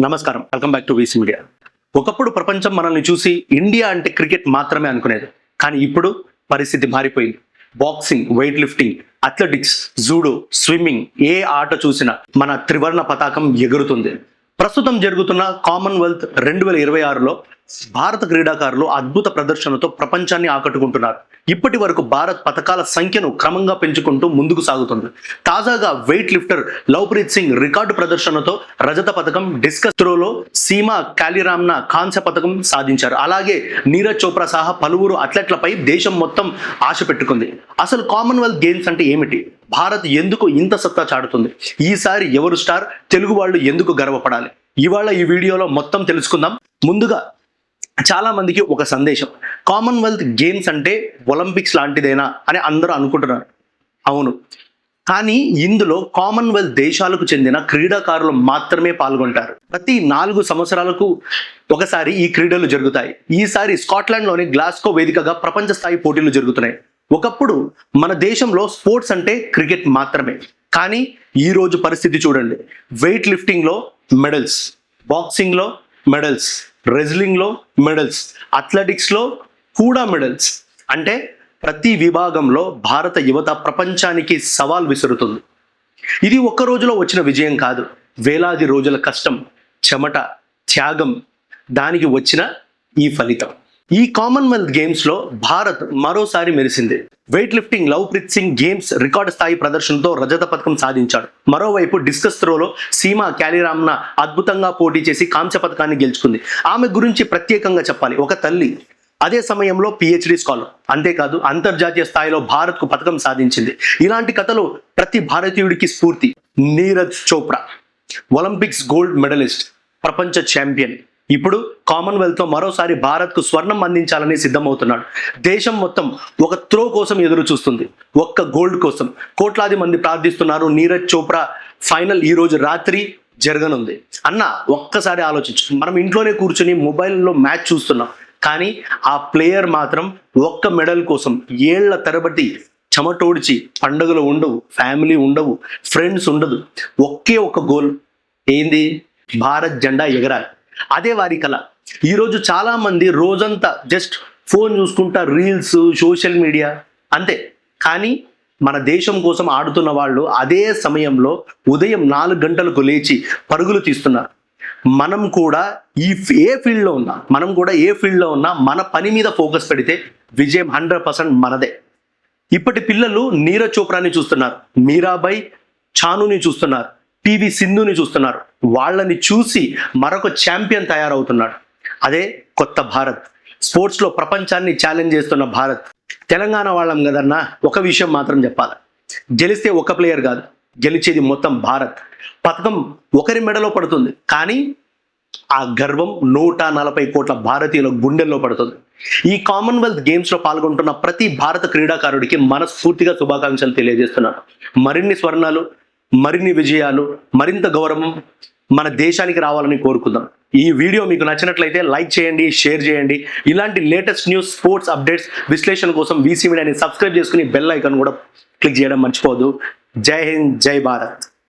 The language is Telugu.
నమస్కారం, welcome back to VC media. ఒకప్పుడు ప్రపంచం మనల్ని చూసి ఇండియా అంటే క్రికెట్ మాత్రమే అనుకునేది. కానీ ఇప్పుడు పరిస్థితి మారిపోయింది. Boxing, weight lifting, athletics, judo, swimming, ఏ ఆట చూసినా మన త్రివర్ణ పతాకం ఎగురుతుంది. ప్రస్తుతం జరుగుతున్న కామన్వెల్త్ 2026లో భారత క్రీడాకారులు అద్భుత ప్రదర్శనతో ప్రపంచాన్ని ఆకట్టుకుంటున్నారు. ఇప్పటి వరకు భారత్ పథకాల సంఖ్యను క్రమంగా పెంచుకుంటూ ముందుకు సాగుతుంది. తాజాగా weight lifter Lovepreet Singh record ప్రదర్శనతో రజత పథకం, డిస్కస్ త్రోలో సీమా కాలిరామ్న కాంస్య పథకం సాధించారు. అలాగే నీరజ్ చోప్రా సహా పలువురు అథ్లెట్లపై దేశం మొత్తం ఆశ పెట్టుకుంది. అసలు కామన్వెల్త్ గేమ్స్ అంటే ఏమిటి? భారత్ ఎందుకు ఇంత సత్తా చాటుతుంది? ఈసారి ఎవరు స్టార్? తెలుగు వాళ్ళు ఎందుకు గర్వపడాలి? ఇవాళ ఈ వీడియోలో మొత్తం తెలుసుకుందాం. ముందుగా చాలా మందికి ఒక సందేశం, కామన్వెల్త్ గేమ్స్ అంటే ఒలింపిక్స్ లాంటిదేనా అని అందరూ అనుకుంటున్నారు. అవును, కానీ ఇందులో కామన్వెల్త్ దేశాలకు చెందిన క్రీడాకారులు మాత్రమే పాల్గొంటారు. ప్రతి 4 సంవత్సరాలకు ఒకసారి ఈ క్రీడలు జరుగుతాయి. ఈసారి స్కాట్లాండ్లోని గ్లాస్గో వేదికగా ప్రపంచ స్థాయి పోటీలు జరుగుతున్నాయి. ఒకప్పుడు మన దేశంలో స్పోర్ట్స్ అంటే క్రికెట్ మాత్రమే. కానీ ఈ రోజు పరిస్థితి చూడండి. వెయిట్ లిఫ్టింగ్లో మెడల్స్, బాక్సింగ్లో మెడల్స్, రెజ్లింగ్లో మెడల్స్, అథ్లెటిక్స్లో కూడా మెడల్స్. అంటే ప్రతి విభాగంలో భారత యువత ప్రపంచానికి సవాల్ విసురుతుంది. ఇది ఒక్క రోజులో వచ్చిన విజయం కాదు. వేలాది రోజుల కష్టం, చెమట, త్యాగం, దానికి వచ్చిన ఈ ఫలితం. ఈ కామన్వెల్త్ గేమ్స్లో భారత్ మరోసారి మెరిసింది. Weight lifting Lovepreet Singh games record స్థాయి ప్రదర్శనతో రజత పథకం సాధించాడు. మరోవైపు డిస్కస్ త్రోలో సీమా కాలిరామ్న అద్భుతంగా పోటీ చేసి కాంస్య పథకాన్ని గెలుచుకుంది. ఆమె గురించి ప్రత్యేకంగా చెప్పాలి. ఒక తల్లి, అదే సమయంలో పిహెచ్డి స్కాలర్, అంతేకాదు అంతర్జాతీయ స్థాయిలో భారత్కు పథకం సాధించింది. ఇలాంటి కథలు ప్రతి భారతీయుడికి స్ఫూర్తి. Neeraj Chopra Olympics gold medallist, ప్రపంచ ఛాంపియన్, ఇప్పుడు కామన్వెల్త్లో మరోసారి భారత్కు స్వర్ణం అందించాలని సిద్ధమవుతున్నాడు. దేశం మొత్తం ఒక త్రో కోసం ఎదురు చూస్తుంది, ఒక్క గోల్డ్ కోసం. కోట్లాది మంది ప్రార్థిస్తున్నారు. నీరజ్ చోప్రా ఫైనల్ ఈ రోజు రాత్రి జరగనుంది. అన్న, ఒక్కసారి ఆలోచించు. మనం ఇంట్లోనే కూర్చొని మొబైల్లో మ్యాచ్ చూస్తున్నాం, కానీ ఆ ప్లేయర్ మాత్రం ఒక్క మెడల్ కోసం ఏళ్ల తరబడి చెమటోడ్చి, పండుగలు ఉండవు, ఫ్యామిలీ ఉండవు, ఫ్రెండ్స్ ఉండదు, ఒకే ఒక గోల్. ఏంది? భారత్ జెండా ఎగరాలి. అదే వారి కళ. ఈరోజు చాలా మంది రోజంతా జస్ట్ ఫోన్ చూసుకుంటా, రీల్స్, సోషల్ మీడియా, అంతే. కానీ మన దేశం కోసం ఆడుతున్న వాళ్ళు అదే సమయంలో ఉదయం 4 గంటలకు లేచి పరుగులు తీస్తున్నారు. మనం కూడా ఏ ఫీల్డ్లో ఉన్నా మన పని మీద ఫోకస్ పెడితే విజయం 100% మనదే. ఇప్పటి పిల్లలు నీరజ్ చోప్రాని చూస్తున్నారు, మీరాబాయ్ చానుని చూస్తున్నారు, పివి సింధుని చూస్తున్నారు. వాళ్ళని చూసి మరొక ఛాంపియన్ తయారవుతున్నాడు. అదే కొత్త భారత్. స్పోర్ట్స్లో ప్రపంచాన్ని ఛాలెంజ్ చేస్తున్న భారత్. తెలంగాణ వాళ్ళం కదన్నా, ఒక విషయం మాత్రం చెప్పాలి. గెలిస్తే ఒక ప్లేయర్ కాదు, గెలిచేది మొత్తం భారత్. పథకం ఒకరి మెడలో పడుతుంది, కానీ ఆ గర్వం 140 కోట్ల భారతీయుల గుండెల్లో పడుతుంది. ఈ కామన్వెల్త్ గేమ్స్లో పాల్గొంటున్న ప్రతి భారత క్రీడాకారుడికి మనస్ఫూర్తిగా శుభాకాంక్షలు తెలియజేస్తున్నాను. మరిన్ని స్వర్ణాలు, మరిన్ని విజయాలు, మరింత గౌరవం మన దేశానికి రావాలని కోరుకుందాం. ఈ వీడియో మీకు నచ్చినట్లయితే లైక్ చేయండి, షేర్ చేయండి. ఇలాంటి లేటెస్ట్ న్యూస్, స్పోర్ట్స్ అప్డేట్స్, విశ్లేషణ కోసం వీసీ మీడియాని సబ్స్క్రైబ్ చేసుకుని బెల్ ఐకాన్ కూడా క్లిక్ చేయడం మర్చిపోవద్దు. జై హింద్, జై భారత్.